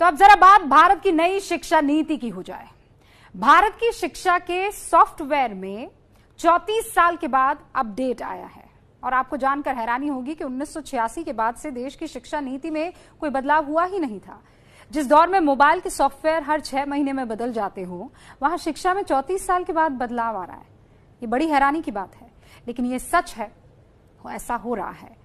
तो अब जरा बात भारत की नई शिक्षा नीति की हो जाए। भारत की शिक्षा के सॉफ्टवेयर में 34 साल के बाद अपडेट आया है और आपको जानकर हैरानी होगी कि 1986 के बाद से देश की शिक्षा नीति में कोई बदलाव हुआ ही नहीं था। जिस दौर में मोबाइल के सॉफ्टवेयर हर 6 महीने में बदल जाते हो, वहां शिक्षा में 34 साल के बाद बदलाव आ रहा है। ये बड़ी हैरानी की बात है, लेकिन ये सच है, ऐसा हो रहा है।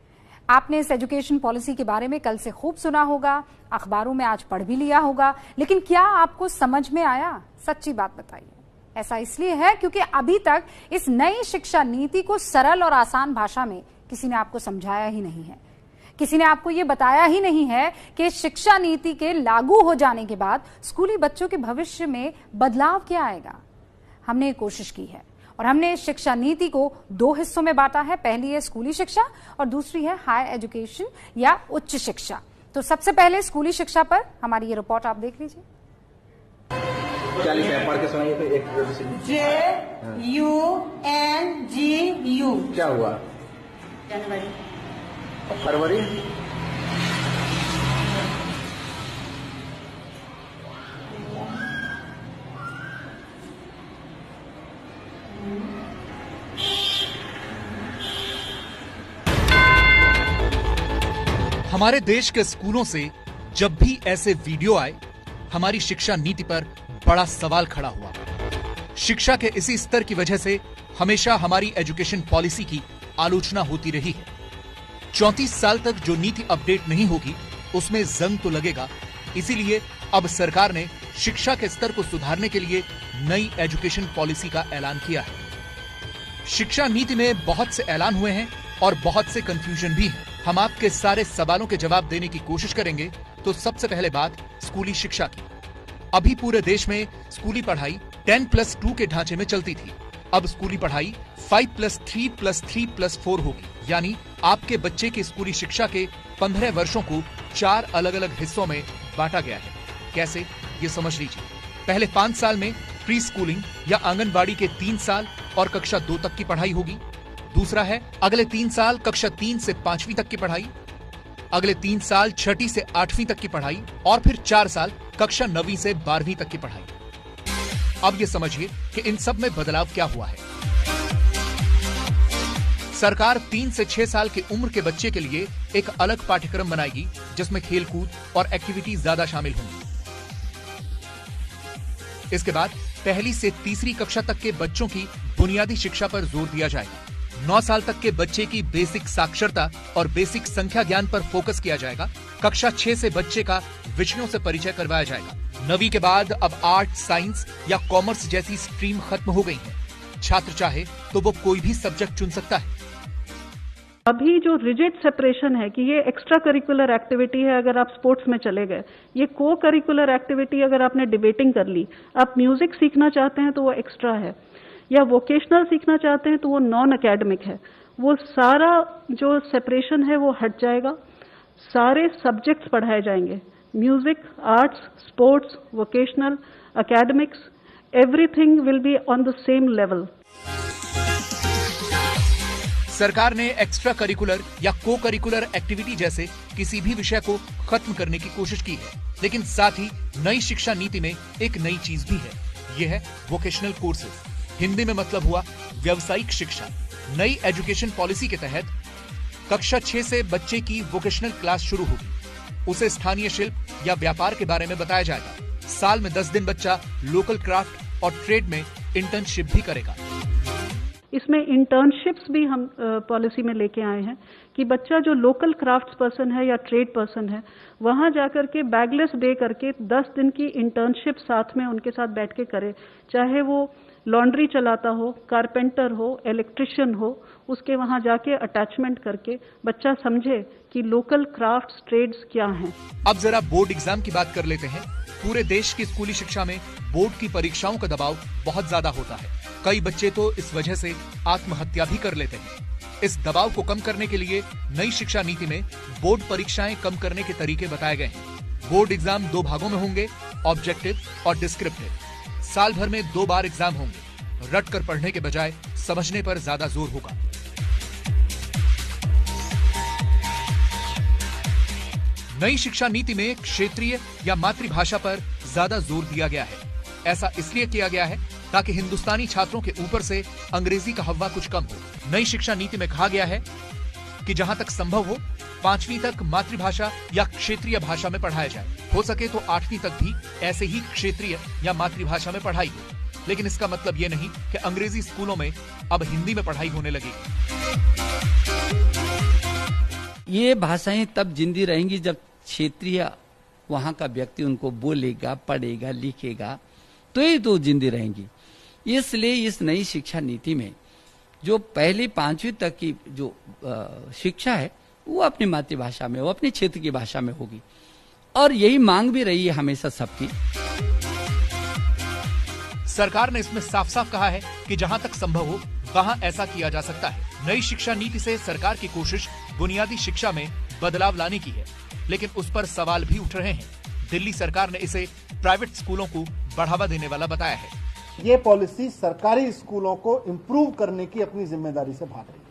आपने इस एजुकेशन पॉलिसी के बारे में कल से खूब सुना होगा, अखबारों में आज पढ़ भी लिया होगा, लेकिन क्या आपको समझ में आया? सच्ची बात बताइए। ऐसा इसलिए है क्योंकि अभी तक इस नई शिक्षा नीति को सरल और आसान भाषा में किसी ने आपको समझाया ही नहीं है। किसी ने आपको ये बताया ही नहीं है कि शिक्षा नीति के लागू हो जाने के बाद स्कूली बच्चों के भविष्य में बदलाव क्या आएगा। हमने कोशिश की है और हमने शिक्षा नीति को 2 हिस्सों में बांटा है। पहली है स्कूली शिक्षा और दूसरी है हायर एजुकेशन या उच्च शिक्षा। तो सबसे पहले स्कूली शिक्षा पर हमारी ये रिपोर्ट आप देख लीजिए। क्या लिखा है? पढ़ के सुनाइए तो एक JUNGU। क्या हुआ? जनवरी, फरवरी, हमारे देश के स्कूलों से जब भी ऐसे वीडियो आए, हमारी शिक्षा नीति पर बड़ा सवाल खड़ा हुआ। शिक्षा के इसी स्तर की वजह से हमेशा हमारी एजुकेशन पॉलिसी की आलोचना होती रही है। 34 साल तक जो नीति अपडेट नहीं होगी, उसमें जंग तो लगेगा। इसीलिए अब सरकार ने शिक्षा के स्तर को सुधारने के लिए नई एजुकेशन पॉलिसी का ऐलान किया है। शिक्षा नीति में बहुत से ऐलान हुए हैं और बहुत से कंफ्यूजन भी है। हम आपके सारे सवालों के जवाब देने की कोशिश करेंगे। तो सबसे पहले बात स्कूली शिक्षा की। अभी पूरे देश में स्कूली पढ़ाई 10+2 के ढांचे में चलती थी। अब स्कूली पढ़ाई 5+3+3+4 होगी, यानी आपके बच्चे की स्कूली शिक्षा के 15 वर्षों को 4 अलग अलग हिस्सों में बांटा गया है। कैसे, ये समझ लीजिए। पहले 5 साल में प्री स्कूलिंग या आंगनबाड़ी के 3 साल और कक्षा 2 तक की पढ़ाई होगी। दूसरा है अगले 3 साल कक्षा 3 से 5वीं तक की पढ़ाई, अगले 3 साल 6ठी से 8वीं तक की पढ़ाई और फिर 4 साल कक्षा 9वीं से 12वीं तक की पढ़ाई। अब ये समझिए कि इन सब में बदलाव क्या हुआ है। सरकार 3 से 6 साल की उम्र के बच्चे के लिए एक अलग पाठ्यक्रम बनाएगी, जिसमें खेलकूद और एक्टिविटी ज्यादा शामिल होंगी। इसके बाद पहली से तीसरी कक्षा तक के बच्चों की बुनियादी शिक्षा पर जोर दिया जाएगा। 9 साल तक के बच्चे की बेसिक साक्षरता और बेसिक संख्या ज्ञान पर फोकस किया जाएगा। कक्षा 6 से बच्चे का विषयों से परिचय करवाया जाएगा। 9वीं के बाद अब आर्ट, साइंस या कॉमर्स जैसी स्ट्रीम खत्म हो गई है। छात्र चाहे तो वो कोई भी सब्जेक्ट चुन सकता है। अभी जो रिजिड सेपरेशन है कि ये एक्स्ट्रा करिकुलर एक्टिविटी है अगर आप स्पोर्ट्स में चले गए, ये को करिकुलर एक्टिविटी अगर आपने डिबेटिंग कर ली, आप म्यूजिक सीखना चाहते हैं तो वो एक्स्ट्रा है, या वोकेशनल सीखना चाहते हैं तो वो नॉन एकेडमिक है। वो सारा जो सेपरेशन है वो हट जाएगा। सारे सब्जेक्ट्स पढ़ाए जाएंगे, music, arts, sports, vocational, academics, everything will be on the same level. सरकार ने एक्स्ट्रा करिकुलर या को करिकुलर एक्टिविटी जैसे किसी भी विषय को खत्म करने की कोशिश की है, लेकिन साथ ही नई शिक्षा नीति में एक नई चीज भी है। यह है वोकेशनल कोर्सेज। हिंदी में मतलब हुआ व्यावसायिक शिक्षा। नई एजुकेशन पॉलिसी के तहत कक्षा 6 से बच्चे की वोकेशनल क्लास शुरू होगी। उसे स्थानीय शिल्प या व्यापार के बारे में बताया जाएगा। साल में 10 दिन बच्चा लोकल क्राफ्ट और ट्रेड में इंटर्नशिप भी करेगा। इसमें इंटर्नशिप्स भी हम पॉलिसी में लेके आए हैं कि बच्चा जो लोकल क्राफ्ट्स पर्सन है या ट्रेड पर्सन है, वहां जाकर के बैगलेस डे करके 10 दिन की इंटर्नशिप साथ में उनके साथ बैठ के करे। चाहे वो लॉन्ड्री चलाता हो, कारपेंटर हो, इलेक्ट्रिशियन हो, उसके वहां जाके अटैचमेंट करके बच्चा समझे कि लोकल क्राफ्ट्स, ट्रेड्स क्या हैं। अब जरा बोर्ड एग्जाम की बात कर लेते हैं। पूरे देश की स्कूली शिक्षा में बोर्ड की परीक्षाओं का दबाव बहुत ज्यादा होता है। कई बच्चे तो इस वजह से आत्महत्या भी कर लेते हैं। इस दबाव को कम करने के लिए नई शिक्षा नीति में बोर्ड परीक्षाएं कम करने के तरीके बताए गए हैं। बोर्ड एग्जाम 2 भागों में होंगे, ऑब्जेक्टिव और डिस्क्रिप्टिव। साल भर में 2 बार एग्जाम होंगे। रट कर पढ़ने के बजाय समझने पर ज्यादा जोर होगा। नई शिक्षा नीति में क्षेत्रीय या मातृभाषा पर ज्यादा जोर दिया गया है। ऐसा इसलिए किया गया है ताकि हिंदुस्तानी छात्रों के ऊपर से अंग्रेजी का हव्वा कुछ कम हो। नई शिक्षा नीति में कहा गया है कि जहां तक संभव हो 5वीं तक मातृभाषा या क्षेत्रीय भाषा में पढ़ाया जाए। हो सके तो 8वीं तक भी ऐसे ही क्षेत्रीय या मातृभाषा में पढ़ाई हो। लेकिन इसका मतलब ये नहीं कि अंग्रेजी स्कूलों में अब हिंदी में पढ़ाई होने लगेगी। ये भाषाएं तब जिंदी रहेंगी जब क्षेत्रीय वहां का व्यक्ति उनको बोलेगा, पढ़ेगा, लिखेगा, तो ये तो जिंदी रहेंगी। इसलिए इस नई शिक्षा नीति में जो पहली 5वीं तक की जो शिक्षा है वो अपनी मातृभाषा में, वो अपने क्षेत्र की भाषा में होगी, और यही मांग भी रही है हमेशा सबकी। सरकार ने इसमें साफ साफ कहा है कि जहां तक संभव हो वहां ऐसा किया जा सकता है। नई शिक्षा नीति से सरकार की कोशिश बुनियादी शिक्षा में बदलाव लाने की है, लेकिन उस पर सवाल भी उठ रहे हैं। दिल्ली सरकार ने इसे प्राइवेट स्कूलों को बढ़ावा देने वाला बताया है। ये पॉलिसी सरकारी स्कूलों को इम्प्रूव करने की अपनी जिम्मेदारी से भाग रही है।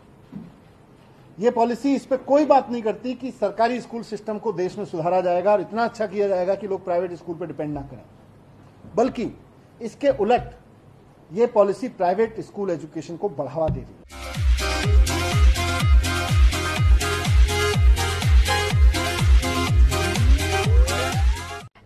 ये पॉलिसी इस पे कोई बात नहीं करती कि सरकारी स्कूल सिस्टम को देश में सुधारा जाएगा और इतना अच्छा किया जाएगा कि लोग प्राइवेट स्कूल पे डिपेंड ना करें, बल्कि इसके उलट ये पॉलिसी प्राइवेट स्कूल एजुकेशन को बढ़ावा दे रही है।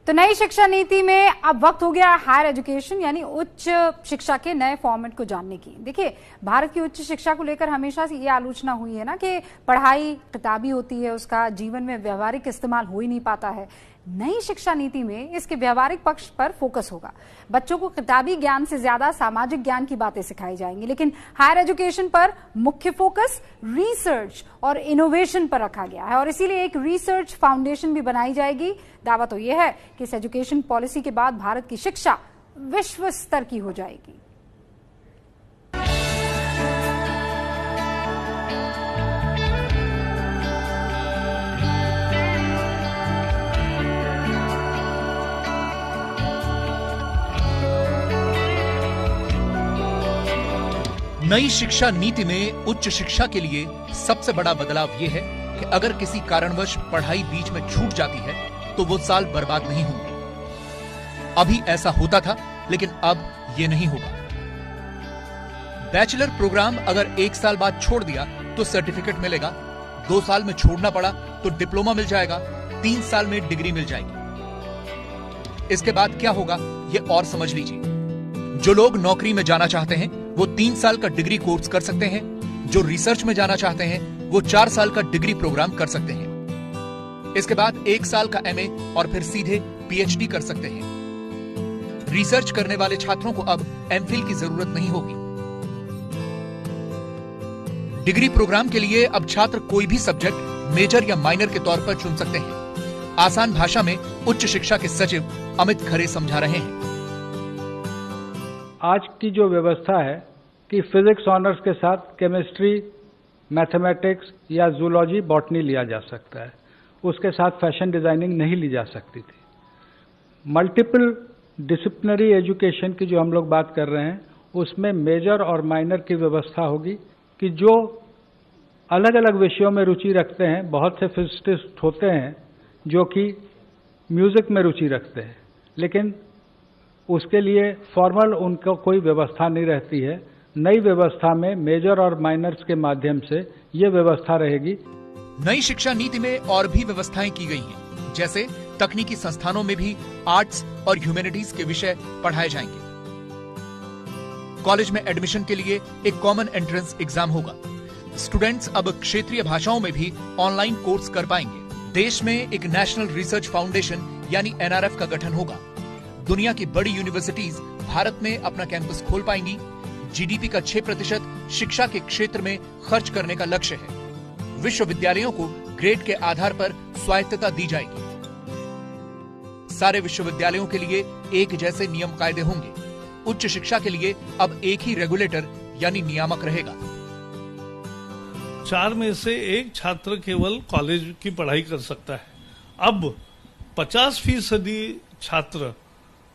तो नई शिक्षा नीति में अब वक्त हो गया हायर एजुकेशन यानी उच्च शिक्षा के नए फॉर्मेट को जानने की। देखिए, भारत की उच्च शिक्षा को लेकर हमेशा से ये आलोचना हुई है ना कि पढ़ाई किताबी होती है, उसका जीवन में व्यवहारिक इस्तेमाल हो ही नहीं पाता है। नई शिक्षा नीति में इसके व्यवहारिक पक्ष पर फोकस होगा। बच्चों को किताबी ज्ञान से ज्यादा सामाजिक ज्ञान की बातें सिखाई जाएंगी, लेकिन हायर एजुकेशन पर मुख्य फोकस रिसर्च और इनोवेशन पर रखा गया है और इसीलिए एक रिसर्च फाउंडेशन भी बनाई जाएगी। दावा तो यह है कि इस एजुकेशन पॉलिसी के बाद भारत की शिक्षा विश्व स्तर की हो जाएगी। नई शिक्षा नीति में उच्च शिक्षा के लिए सबसे बड़ा बदलाव यह है कि अगर किसी कारणवश पढ़ाई बीच में छूट जाती है तो वो साल बर्बाद नहीं होंगे। अभी ऐसा होता था, लेकिन अब ये नहीं होगा। बैचलर प्रोग्राम अगर 1 साल बाद छोड़ दिया तो सर्टिफिकेट मिलेगा, 2 साल में छोड़ना पड़ा तो डिप्लोमा मिल जाएगा, 3 साल में डिग्री मिल जाएगी। इसके बाद क्या होगा ये और समझ लीजिए। जो लोग नौकरी में जाना चाहते हैं वो 3 साल का डिग्री कोर्स कर सकते हैं। जो रिसर्च में जाना चाहते हैं वो 4 साल का डिग्री प्रोग्राम कर सकते हैं। इसके बाद 1 साल का एमए और फिर सीधे पीएचडी कर सकते हैं। रिसर्च करने वाले छात्रों को अब एमफिल की जरूरत नहीं होगी। डिग्री प्रोग्राम के लिए अब छात्र कोई भी सब्जेक्ट मेजर या माइनर के तौर पर चुन सकते हैं। आसान भाषा में उच्च शिक्षा के सचिव अमित खरे समझा रहे हैं। आज की जो व्यवस्था है कि फिजिक्स ऑनर्स के साथ केमिस्ट्री, मैथमेटिक्स या जूलॉजी, बॉटनी लिया जा सकता है, उसके साथ फैशन डिजाइनिंग नहीं ली जा सकती थी। मल्टीपल डिसिप्लिनरी एजुकेशन की जो हम लोग बात कर रहे हैं उसमें मेजर और माइनर की व्यवस्था होगी कि जो अलग अलग विषयों में रुचि रखते हैं, बहुत से फिजिसिस्ट होते हैं जो कि म्यूजिक में रुचि रखते हैं, लेकिन उसके लिए फॉर्मल उनको कोई व्यवस्था नहीं रहती है। नई व्यवस्था में मेजर और माइनर्स के माध्यम से ये व्यवस्था रहेगी। नई शिक्षा नीति में और भी व्यवस्थाएं की गई हैं, जैसे तकनीकी संस्थानों में भी आर्ट्स और ह्यूमैनिटीज के विषय पढ़ाए जाएंगे। कॉलेज में एडमिशन के लिए एक कॉमन एंट्रेंस एग्जाम होगा। स्टूडेंट्स अब क्षेत्रीय भाषाओं में भी ऑनलाइन कोर्स कर पाएंगे। देश में एक नेशनल रिसर्च फाउंडेशन यानी एनआरएफ का गठन होगा। दुनिया की बड़ी यूनिवर्सिटीज भारत में अपना कैंपस खोल पाएंगी। जीडीपी का 6% शिक्षा के क्षेत्र में खर्च करने का लक्ष्य है। विश्वविद्यालयों को ग्रेड के आधार पर स्वायत्तता दी जाएगी। सारे विश्वविद्यालयों के लिए एक जैसे नियम कायदे होंगे। उच्च शिक्षा के लिए अब एक ही रेगुलेटर यानी नियामक रहेगा। 4 में से 1 छात्र केवल कॉलेज की पढ़ाई कर सकता है। अब 50% छात्र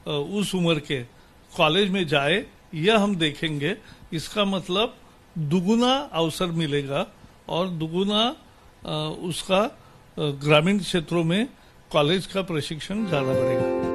उस उम्र के कॉलेज में जाए, यह हम देखेंगे। इसका मतलब दुगुना अवसर मिलेगा और दुगुना उसका ग्रामीण क्षेत्रों में कॉलेज का प्रशिक्षण ज्यादा बढ़ेगा।